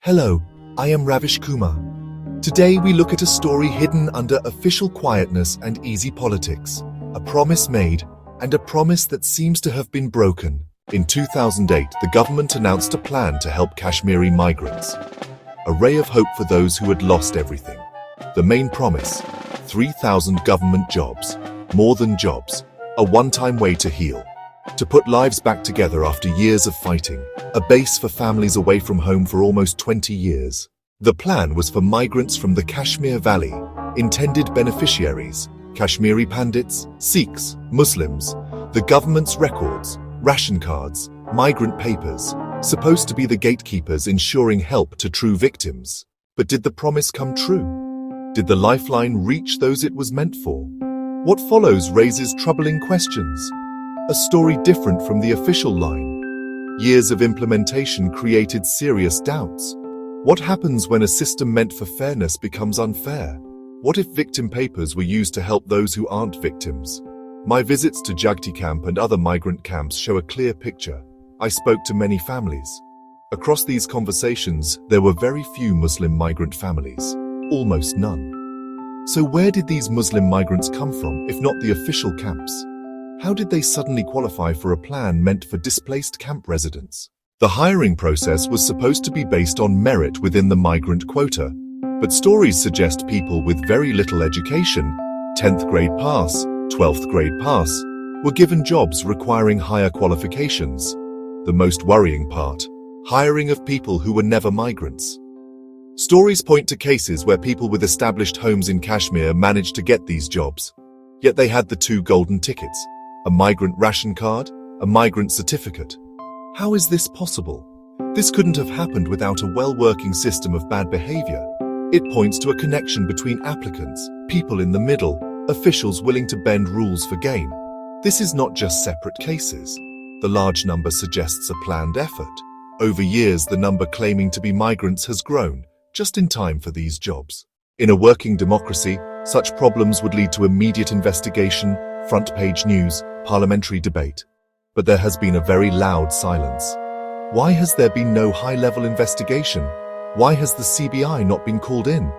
Hello, I am Ravish Kumar. Today we look at a story hidden under official quietness and easy politics. A promise made, and a promise that seems to have been broken. In 2008, the government announced a plan to help Kashmiri migrants. A ray of hope for those who had lost everything. The main promise: 3,000 government jobs. More than jobs. A one-time way to heal. To put lives back together after years of fighting. A base for families away from home for almost 20 years. The plan was for migrants from the Kashmir Valley. Intended beneficiaries: Kashmiri Pandits, Sikhs, Muslims. The government's records, ration cards, migrant papers, supposed to be the gatekeepers ensuring help to true victims. But did the promise come true? Did the lifeline reach those it was meant for? What follows raises troubling questions. A story different from the official line. Years of implementation created serious doubts. What happens when a system meant for fairness becomes unfair? What if victim papers were used to help those who aren't victims? My visits to Jagti camp and other migrant camps show a clear picture. I spoke to many families. Across these conversations, there were very few Muslim migrant families. Almost none. So where did these Muslim migrants come from, if not the official camps? How did they suddenly qualify for a plan meant for displaced camp residents? The hiring process was supposed to be based on merit within the migrant quota. But stories suggest people with very little education, 10th grade pass, 12th grade pass, were given jobs requiring higher qualifications. The most worrying part: hiring of people who were never migrants. Stories point to cases where people with established homes in Kashmir managed to get these jobs. Yet they had the two golden tickets: a migrant ration card, a migrant certificate. How is this possible? This couldn't have happened without a well-working system of bad behavior. It points to a connection between applicants, people in the middle, officials willing to bend rules for gain. This is not just separate cases. The large number suggests a planned effort. Over years, the number claiming to be migrants has grown, just in time for these jobs. In a working democracy, such problems would lead to immediate investigation, front-page news, parliamentary debate. But there has been a very loud silence. Why has there been no high-level investigation? Why has the CBI not been called in?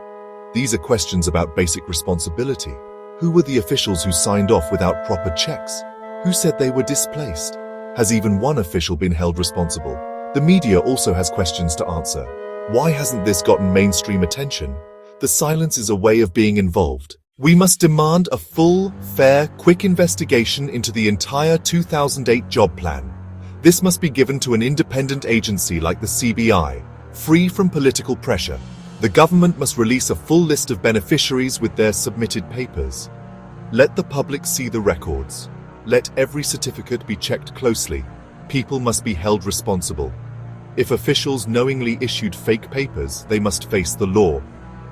These are questions about basic responsibility. Who were the officials who signed off without proper checks? Who said they were displaced? Has even one official been held responsible? The media also has questions to answer. Why hasn't this gotten mainstream attention? The silence is a way of being involved. We must demand a full, fair, quick investigation into the entire 2008 job plan. This must be given to an independent agency like the CBI, free from political pressure. The government must release a full list of beneficiaries with their submitted papers. Let the public see the records. Let every certificate be checked closely. People must be held responsible. If officials knowingly issued fake papers, they must face the law.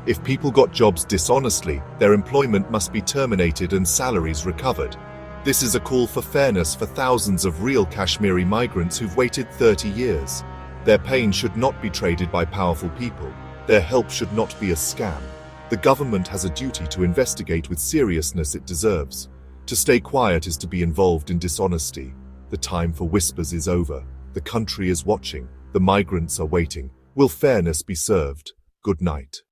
If people got jobs dishonestly, their employment must be terminated and salaries recovered. This is a call for fairness for thousands of real Kashmiri migrants who've waited 30 years. Their pain should not be traded by powerful people. Their help should not be a scam. The government has a duty to investigate with seriousness it deserves. To stay quiet is to be involved in dishonesty. The time for whispers is over. The country is watching. The migrants are waiting. Will fairness be served? Good night.